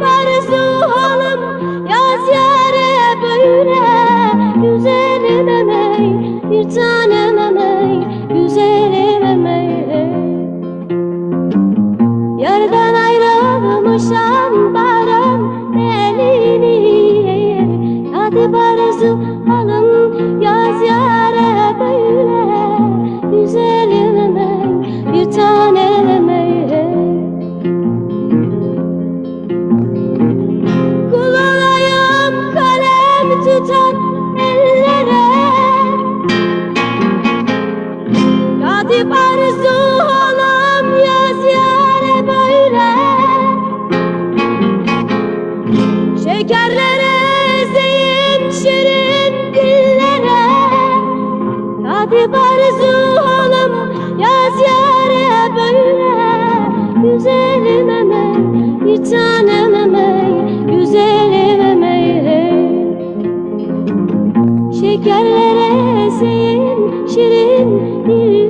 barzu halım yaz yare böyle. Güzelim emey, bir tanem emey, güzelim emey. Yardan ayrılmışam barım elini. Hadi barzu halım yaz yare böyle. Güzelim emey, bir tanem emey. Kul olayım kalem tutan ellere. Hadi barzu halım yaz yare böyle. Şekerlere ezeyim şirin dillere. Hadi barzu halım yaz yare böyle. Güzelim emey, bir tanem emey, güzelim emey. Şekerlere ezeyim şirin dillere.